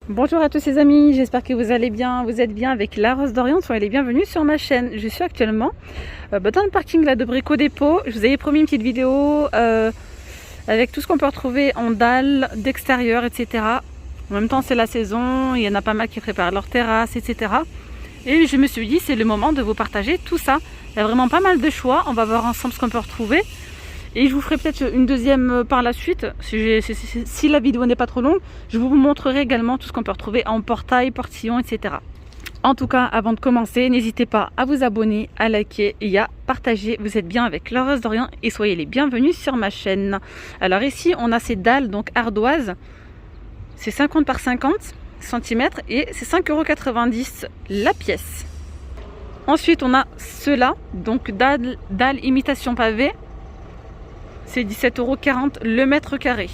Bonjour à tous les amis, j'espère que vous allez bien, vous êtes bien avec la Rose d'Orient, soyez les bienvenus sur ma chaîne. Je suis actuellement dans le parking là, de Brico Dépôt. Je vous avais promis une petite vidéo avec tout ce qu'on peut retrouver en dalles, d'extérieur, etc. En même temps c'est la saison, il y en a pas mal qui préparent leur terrasse, etc. Et je me suis dit c'est le moment de vous partager tout ça. Il y a vraiment pas mal de choix, on va voir ensemble ce qu'on peut retrouver. Et je vous ferai peut-être une deuxième par la suite, si la vidéo n'est pas trop longue. Je vous montrerai également tout ce qu'on peut retrouver en portail, portillon, etc. En tout cas, avant de commencer, n'hésitez pas à vous abonner, à liker et à partager. Vous êtes bien avec la Rose d'Orient et soyez les bienvenus sur ma chaîne. Alors ici, on a ces dalles donc ardoises. C'est 50 par 50 cm et c'est 5,90 € la pièce. Ensuite, on a ceux-là, donc dalles imitation pavé. C'est 17,40 € le mètre carré.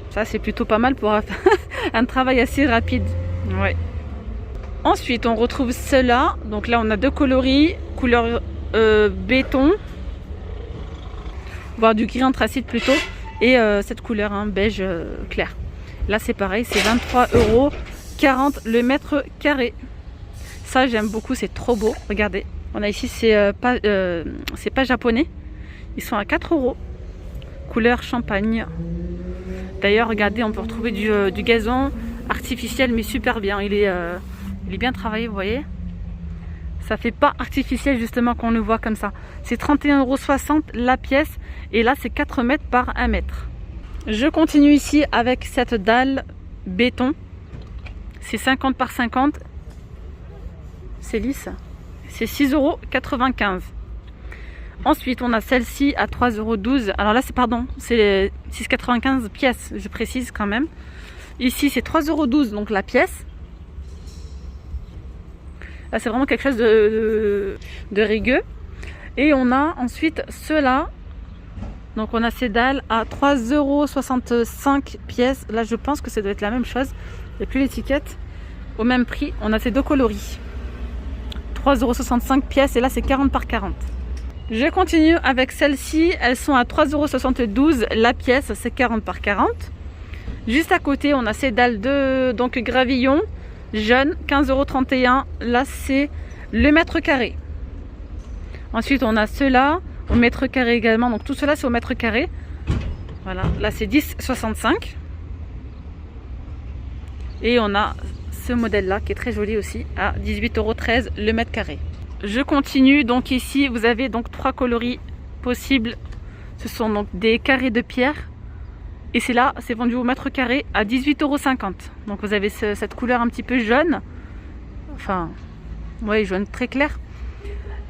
Ça, c'est plutôt pas mal pour un travail assez rapide. Ouais. Ensuite, on retrouve ceux-là. Donc là, on a deux coloris, couleur béton, voire du gris anthracite plutôt, et cette couleur beige clair. Là, c'est pareil, c'est 23,40 € le mètre carré. Ça, j'aime beaucoup, c'est trop beau. Regardez, on a ici, c'est pas japonais. Ils sont à 4 €, couleur champagne. D'ailleurs, regardez, on peut retrouver du gazon artificiel, mais super bien. Il est bien travaillé, vous voyez. Ça fait pas artificiel justement qu'on le voit comme ça. C'est 31,60 € la pièce. Et là, c'est 4 mètres par 1 mètre. Je continue ici avec cette dalle béton. C'est 50 par 50. C'est lisse. C'est 6,95 €. Ensuite, on a celle-ci à 3,12 €. Alors là, c'est 6,95 € pièce, je précise quand même. Ici, c'est 3,12 € donc la pièce. Là, c'est vraiment quelque chose de rigueux. Et on a ensuite ceux-là. Donc, on a ces dalles à 3,65 € pièce. Là, je pense que ça doit être la même chose. Il n'y a plus l'étiquette. Au même prix, on a ces deux coloris. 3,65 € pièce. Et là, c'est 40 par 40. Je continue avec celles-ci, elles sont à 3,72 € la pièce, c'est 40 par 40. Juste à côté, on a ces dalles de gravillon jaune, 15,31 €. Là, c'est le mètre carré. Ensuite, on a ceux-là au mètre carré également. Donc tout cela, c'est au mètre carré. Voilà, là, c'est 10,65 €. Et on a ce modèle-là qui est très joli aussi à 18,13 € le mètre carré. Je continue, donc ici vous avez donc 3 coloris possibles. Ce sont donc des carrés de pierre et c'est là, c'est vendu au mètre carré à 18,50 €. Donc vous avez cette couleur un petit peu jaune, enfin ouais, jaune très clair,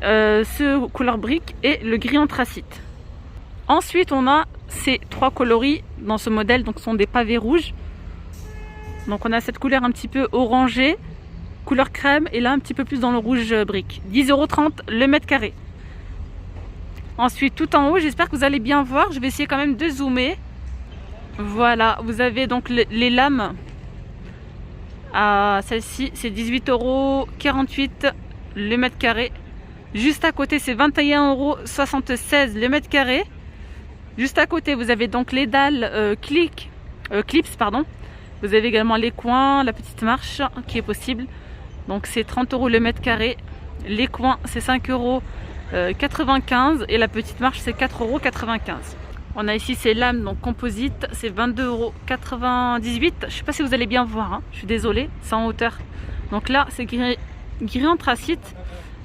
ce couleur brique et le gris anthracite. Ensuite on a ces 3 coloris dans ce modèle, donc ce sont des pavés rouges. Donc on a cette couleur un petit peu orangée, couleur crème, et là un petit peu plus dans le rouge brique. 10,30 € le mètre carré. Ensuite, tout en haut, j'espère que vous allez bien voir. Je vais essayer quand même de zoomer. Voilà, vous avez donc les lames. Celle-ci, c'est 18,48 € le mètre carré. Juste à côté, c'est 21,76 € le mètre carré. Juste à côté, vous avez donc les dalles clips, pardon. Vous avez également les coins, la petite marche qui est possible. Donc c'est 30 € le mètre carré. Les coins, c'est 5,95 € et la petite marche, c'est 4,95 €. On a ici ces lames donc composites, c'est 22,98 €. Je ne sais pas si vous allez bien voir, je suis désolée, c'est en hauteur. Donc là, c'est gris anthracite.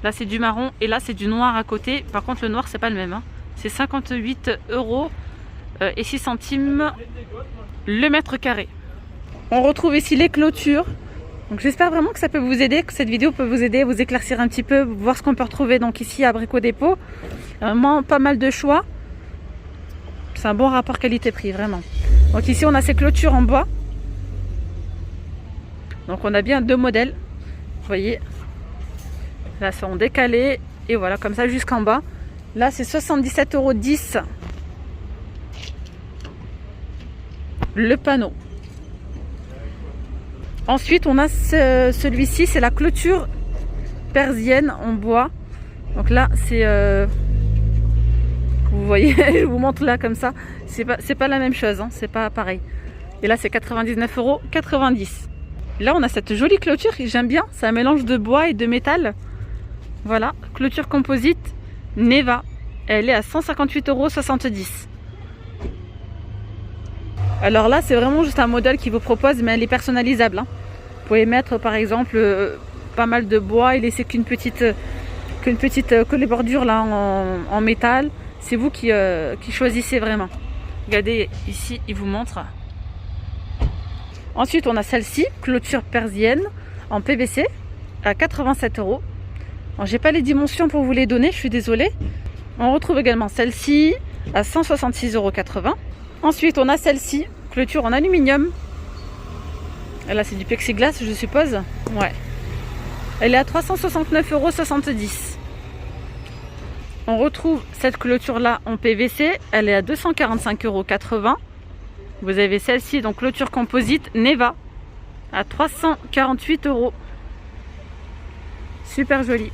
Là, c'est du marron et là, c'est du noir à côté. Par contre, le noir, c'est pas le même. C'est 58 € et 6 centimes le mètre carré. On retrouve ici les clôtures. Donc j'espère vraiment que ça peut vous aider, que cette vidéo peut vous aider, vous éclaircir un petit peu, voir ce qu'on peut retrouver donc ici à Brico Dépôt. Vraiment pas mal de choix. C'est un bon rapport qualité-prix, vraiment. Donc ici on a ces clôtures en bois. Donc on a bien 2 modèles. Vous voyez. Là c'est en décalé. Et voilà, comme ça jusqu'en bas. Là c'est 77,10 € le panneau. Ensuite, on a celui-ci, c'est la clôture persienne en bois. Donc là, c'est vous voyez, je vous montre là comme ça. C'est pas la même chose, c'est pas pareil. Et là, c'est 99,90 €. Là, on a cette jolie clôture, j'aime bien. C'est un mélange de bois et de métal. Voilà, clôture composite Neva. Elle est à 158,70 €. Alors là, c'est vraiment juste un modèle qui vous propose, mais elle est personnalisable. Vous pouvez mettre par exemple pas mal de bois et laisser que les bordures là en métal. C'est vous qui choisissez vraiment. Regardez ici, il vous montre. Ensuite, on a celle-ci, clôture persienne en PVC à 87 €. J'ai pas les dimensions pour vous les donner, je suis désolée. On retrouve également celle-ci à 166,80 €. Ensuite, on a celle-ci, clôture en aluminium. Et là, c'est du plexiglas, je suppose. Ouais. Elle est à 369,70 €. On retrouve cette clôture-là en PVC. Elle est à 245,80 €. Vous avez celle-ci, donc clôture composite Neva, à 348 €. Super jolie.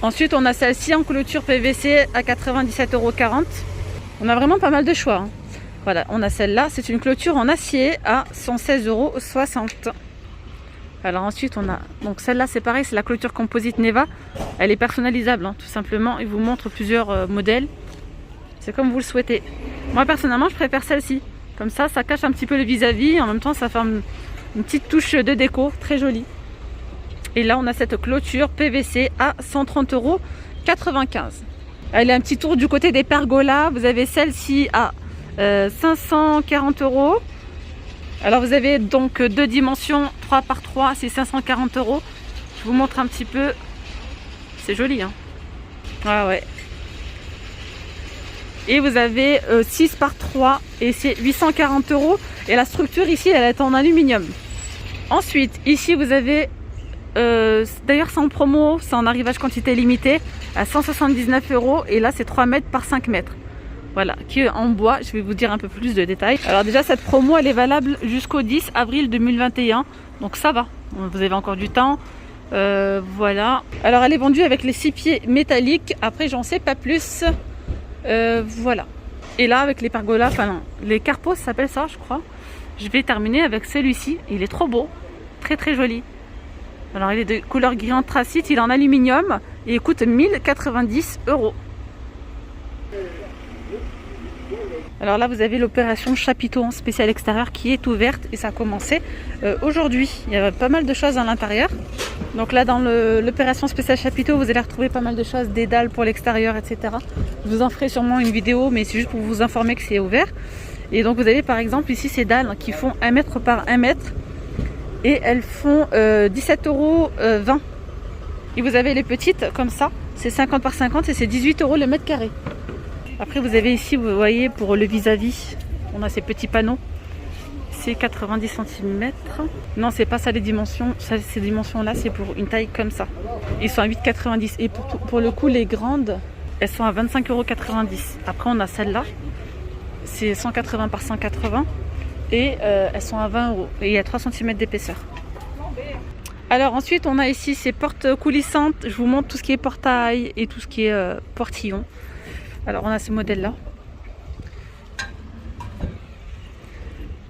Ensuite, on a celle-ci en clôture PVC à 97,40 €. On a vraiment pas mal de choix. Voilà, on a celle-là. C'est une clôture en acier à 116,60 €. Alors ensuite, on a donc celle-là, c'est pareil, c'est la clôture composite Neva. Elle est personnalisable, tout simplement. Il vous montre plusieurs modèles. C'est comme vous le souhaitez. Moi, personnellement, je préfère celle-ci. Comme ça cache un petit peu le vis-à-vis. En même temps, ça fait une petite touche de déco très jolie. Et là, on a cette clôture PVC à 130,95 €. Elle est un petit tour du côté des pergolas. Vous avez celle-ci à 540 €. Alors vous avez donc deux dimensions, 3 par 3, c'est 540 €. Je vous montre un petit peu. C'est joli, hein. Ah ouais. Et vous avez 6 par 3 et c'est 840 €. Et la structure ici, elle est en aluminium. Ensuite, ici vous avez, d'ailleurs c'est en promo, c'est en arrivage quantité limitée à 179 €. Et là c'est 3 mètres par 5 mètres. Voilà, qui est en bois. Je vais vous dire un peu plus de détails. Alors déjà, cette promo, elle est valable jusqu'au 10 avril 2021. Donc ça va, vous avez encore du temps. Voilà. Alors elle est vendue avec les 6 pieds métalliques. Après, j'en sais pas plus. Voilà. Et là, avec les pergolas, enfin non, les carpos, ça s'appelle ça, je crois. Je vais terminer avec celui-ci. Il est trop beau. Très très joli. Alors il est de couleur gris anthracite. Il est en aluminium. Et il coûte 1090 €. Alors là, vous avez l'opération chapiteau en spécial extérieur qui est ouverte et ça a commencé aujourd'hui. Il y a pas mal de choses à l'intérieur. Donc là, dans l'opération spécial chapiteau, vous allez retrouver pas mal de choses, des dalles pour l'extérieur, etc. Je vous en ferai sûrement une vidéo, mais c'est juste pour vous informer que c'est ouvert. Et donc vous avez par exemple ici ces dalles qui font 1 mètre par 1 mètre et elles font 17,20 €. Et vous avez les petites comme ça, c'est 50 par 50 et c'est 18 € le mètre carré. Après, vous avez ici, vous voyez, pour le vis-à-vis, on a ces petits panneaux. C'est 90 cm. Non, c'est pas ça les dimensions. Ces dimensions-là, c'est pour une taille comme ça. Ils sont à 8,90 €. Et pour le coup, les grandes, elles sont à 25,90 €. Après, on a celle-là. C'est 180 par 180. Et elles sont à 20 €. Et il y a 3 cm d'épaisseur. Alors ensuite, on a ici ces portes coulissantes. Je vous montre tout ce qui est portail et tout ce qui est portillon. Alors on a ce modèle là.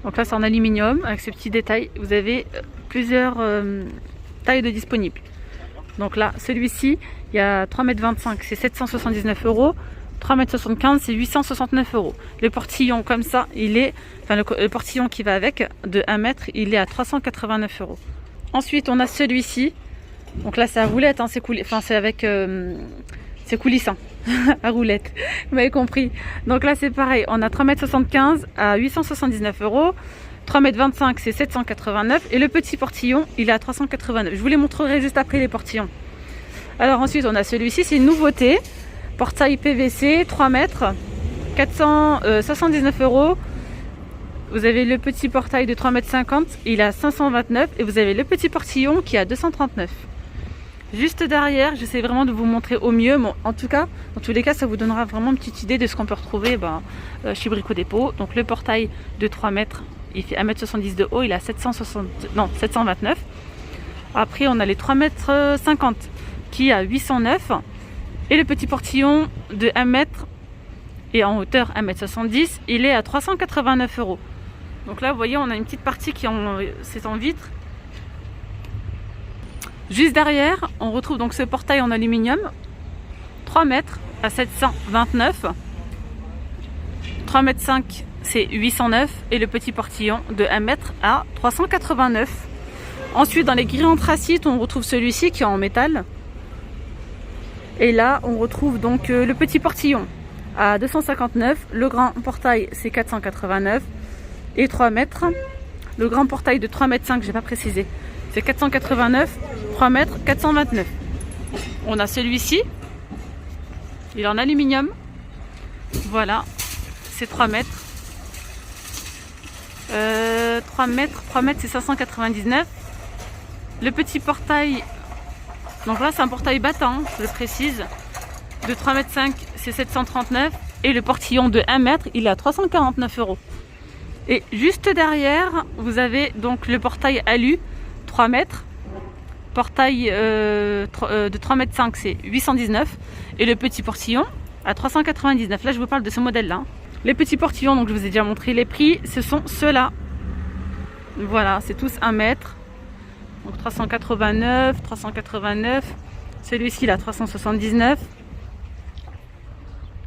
Donc là c'est en aluminium avec ces petits détails. Vous avez plusieurs tailles de disponibles. Donc là celui-ci il y a 3,25 m, c'est 779 €. 3,75 m c'est 869 €. Le portillon comme ça, il est, enfin le portillon qui va avec de 1 mètre, il est à 389 €. Ensuite on a celui-ci. Donc là c'est à roulette, hein, c'est avec c'est coulissant. À roulette, vous m'avez compris. Donc là c'est pareil, on a 3,75 m à 879 €, 3,25 m c'est 789 € et le petit portillon il est à 389 €. Je vous les montrerai juste après les portillons. Alors ensuite on a celui-ci, c'est une nouveauté, portail PVC 3 mètres, 479 €. Vous avez le petit portail de 3,50 m, il est à 529 € et vous avez le petit portillon qui est à 239 €. Juste derrière, j'essaie vraiment de vous montrer au mieux. Bon, en tout cas, dans tous les cas, ça vous donnera vraiment une petite idée de ce qu'on peut retrouver chez Brico Dépôt. Donc le portail de 3 mètres, il fait 1,70 m de haut, il est à 729 €. Après, on a les 3,50 m qui est à 809 € et le petit portillon de 1 mètre et en hauteur 1,70 m, il est à 389 €. Donc là, vous voyez, on a une petite partie qui c'est en vitre. Juste derrière, on retrouve donc ce portail en aluminium, 3 mètres à 729, 3,5 m c'est 809 et le petit portillon de 1 mètre à 389. Ensuite, dans les grilles anthracite, on retrouve celui-ci qui est en métal. Et là, on retrouve donc le petit portillon à 259, le grand portail c'est 489 et 3 mètres. Le grand portail de 3,5 m, j'ai pas précisé, c'est 489, 3 mètres 429. On a celui-ci, il est en aluminium. Voilà, c'est 3 mètres. 3 mètres c'est 599. Le petit portail, donc là c'est un portail battant, je le précise, de 3,5 m c'est 739 et le portillon de 1 mètre il est à 349 €. Et juste derrière vous avez donc le portail alu 3 mètres, portail de 3,5 m c'est 819 et le petit portillon à 399. Là je vous parle de ce modèle là. Les petits portillons, donc je vous ai déjà montré les prix, ce sont ceux-là. Voilà, c'est tous 1 mètre. Donc 389, 389. Celui-ci là 379.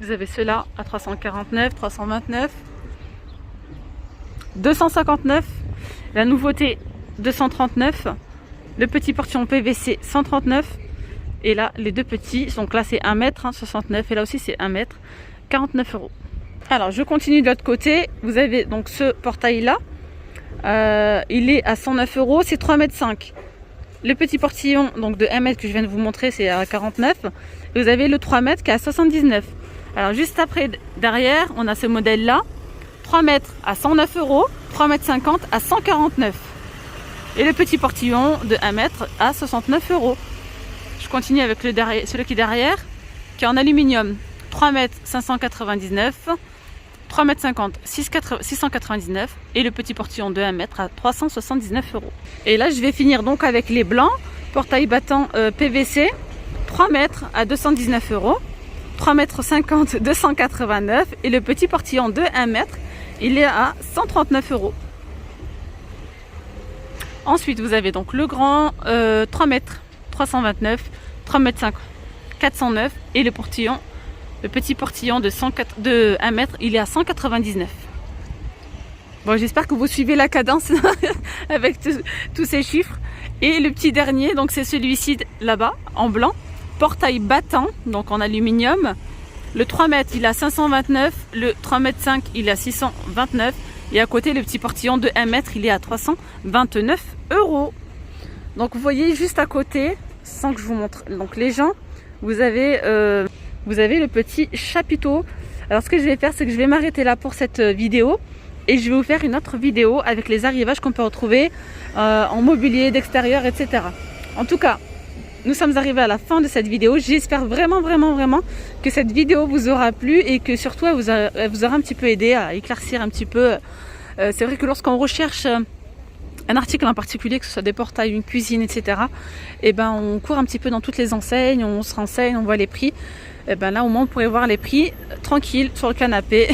Vous avez ceux-là à 349, 329. 259. La nouveauté 239. Le petit portillon PVC 139. Et là les deux petits, donc là c'est 1 mètre, 69. Et là aussi c'est 1 mètre, 49 €. Alors je continue de l'autre côté. Vous avez donc ce portail là. Il est à 109 €, c'est 3,5 m. Le petit portillon donc de 1 mètre que je viens de vous montrer, c'est à 49. Et vous avez le 3 mètres qui est à 79. Alors juste après, derrière, on a ce modèle là, 3 mètres à 109 €, 3,50 m à 149. Et le petit portillon de 1 mètre à 69 €. Je continue avec celui qui est derrière, qui est en aluminium, 3 mètres 599. 3,50 m 699 et le petit portillon de 1 mètre à 379 €. Et là je vais finir donc avec les blancs, portail battant PVC, 3 mètres à 219 €, 3,50 m 289 et le petit portillon de 1 mètre il est à 139 €. Ensuite vous avez donc le grand 3 mètres 329, 3,5 m 409 et le portillon, le petit portillon de 1 mètre, il est à 199. Bon, j'espère que vous suivez la cadence avec tous ces chiffres. Et le petit dernier, donc c'est celui-ci là-bas, en blanc. Portail battant, donc en aluminium. Le 3 mètres, il est à 529. Le 3,5 m, il est à 629. Et à côté, le petit portillon de 1 mètre, il est à 329 €. Donc vous voyez juste à côté, sans que je vous montre donc les gens, vous avez le petit chapiteau. Alors ce que je vais faire, c'est que je vais m'arrêter là pour cette vidéo et je vais vous faire une autre vidéo avec les arrivages qu'on peut retrouver en mobilier d'extérieur, etc. En tout cas, nous sommes arrivés à la fin de cette vidéo. J'espère vraiment que cette vidéo vous aura plu et que surtout elle vous aura un petit peu aidé à éclaircir un petit peu. C'est vrai que lorsqu'on recherche un article en particulier, que ce soit des portails, une cuisine, etc., et ben on court un petit peu dans toutes les enseignes, on se renseigne, on voit les prix. Et ben là au moins on pourrait voir les prix tranquille sur le canapé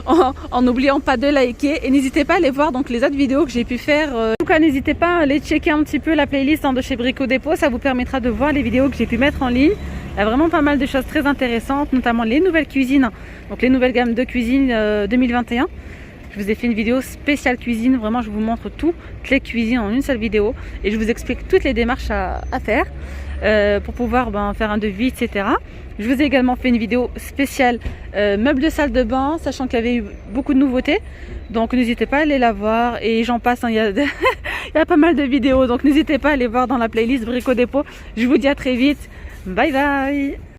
en n'oubliant pas de liker et n'hésitez pas à aller voir donc les autres vidéos que j'ai pu faire. En tout cas n'hésitez pas à aller checker un petit peu la playlist de chez Brico Dépôt, ça vous permettra de voir les vidéos que j'ai pu mettre en ligne. Il y a vraiment pas mal de choses très intéressantes, notamment les nouvelles cuisines, donc les nouvelles gammes de cuisine 2021. Je vous ai fait une vidéo spéciale cuisine, vraiment je vous montre toutes les cuisines en une seule vidéo et je vous explique toutes les démarches à faire pour pouvoir faire un devis, etc. Je vous ai également fait une vidéo spéciale meubles de salle de bain, sachant qu'il y avait eu beaucoup de nouveautés, donc n'hésitez pas à aller la voir et j'en passe, il y a pas mal de vidéos, donc n'hésitez pas à aller voir dans la playlist Brico Dépôt. Je vous dis à très vite, bye bye.